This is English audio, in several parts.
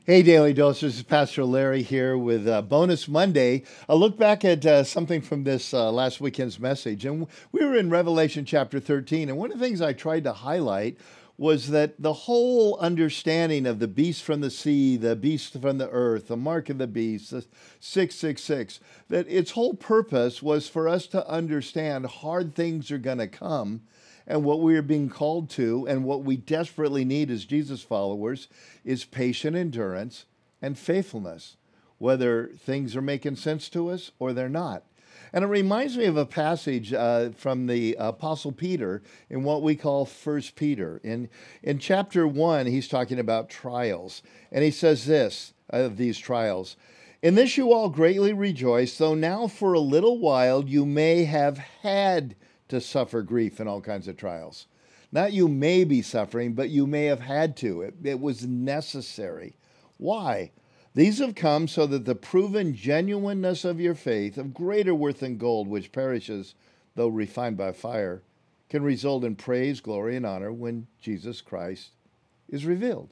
Hey, Daily Dose. This is Pastor Larry here with Bonus Monday. A look back at something from this last weekend's message. And we were in Revelation chapter 13. And one of the things I tried to highlight was that the whole understanding of the beast from the sea, the beast from the earth, the mark of the beast, the 666, that its whole purpose was for us to understand hard things are going to come, and what we are being called to and what we desperately need as Jesus followers is patient endurance and faithfulness, whether things are making sense to us or they're not. And it reminds me of a passage from the Apostle Peter in what we call First Peter. In chapter 1, he's talking about trials. And he says this of these trials: "In this you all greatly rejoice, though now for a little while you may have had to suffer grief in all kinds of trials." Not you may be suffering, but you may have had to. It was necessary. Why? "These have come so that the proven genuineness of your faith, of greater worth than gold, which perishes though refined by fire, can result in praise, glory, and honor when Jesus Christ is revealed."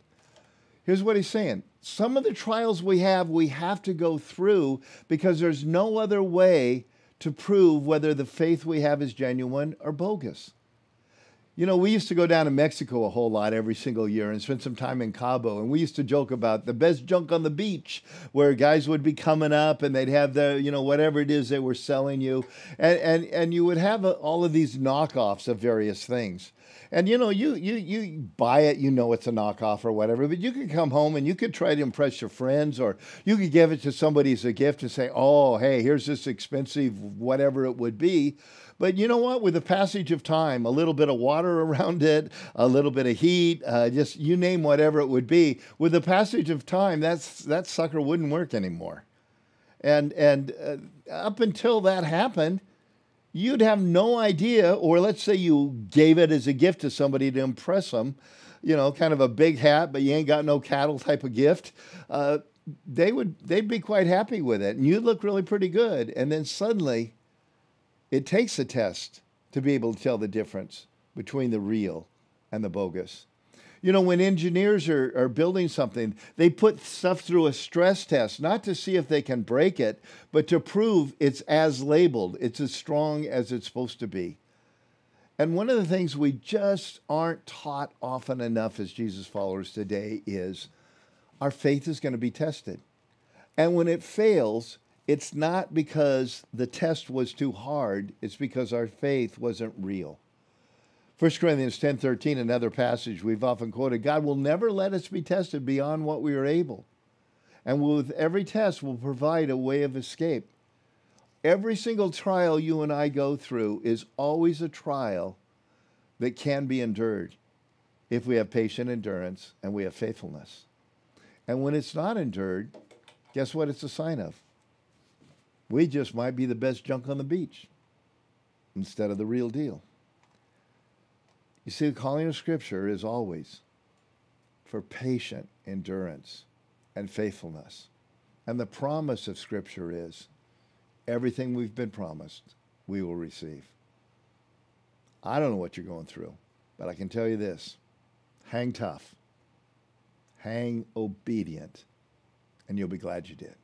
Here's what he's saying. Some of the trials we have to go through because there's no other way to prove whether the faith we have is genuine or bogus. You know, we used to go down to Mexico a whole lot every single year and spend some time in Cabo. And we used to joke about the best junk on the beach, where guys would be coming up and they'd have whatever it is they were selling you. And you would have all of these knockoffs of various things. And you buy it, it's a knockoff or whatever, but you could come home and you could try to impress your friends, or you could give it to somebody as a gift and say, "Oh, hey, here's this expensive whatever it would be." But you know what? With the passage of time, a little bit of water around it, a little bit of heat, just you name whatever it would be. With the passage of time, that sucker wouldn't work anymore. And up until that happened, you'd have no idea. Or let's say you gave it as a gift to somebody to impress them, kind of a big hat, but you ain't got no cattle type of gift. They'd be quite happy with it, and you'd look really pretty good. And then suddenly, it takes a test to be able to tell the difference between the real and the bogus. When engineers are building something, they put stuff through a stress test, not to see if they can break it, but to prove it's as labeled, it's as strong as it's supposed to be. And one of the things we just aren't taught often enough as Jesus followers today is our faith is going to be tested. And when it fails, it's not because the test was too hard, it's because our faith wasn't real. 1 Corinthians 10:13, another passage we've often quoted: "God will never let us be tested beyond what we are able. And with every test will provide a way of escape." Every single trial you and I go through is always a trial that can be endured if we have patient endurance and we have faithfulness. And when it's not endured, guess what it's a sign of? We just might be the best junk on the beach instead of the real deal. You see, the calling of Scripture is always for patient endurance and faithfulness. And the promise of Scripture is everything we've been promised, we will receive. I don't know what you're going through, but I can tell you this: hang tough, hang obedient, and you'll be glad you did.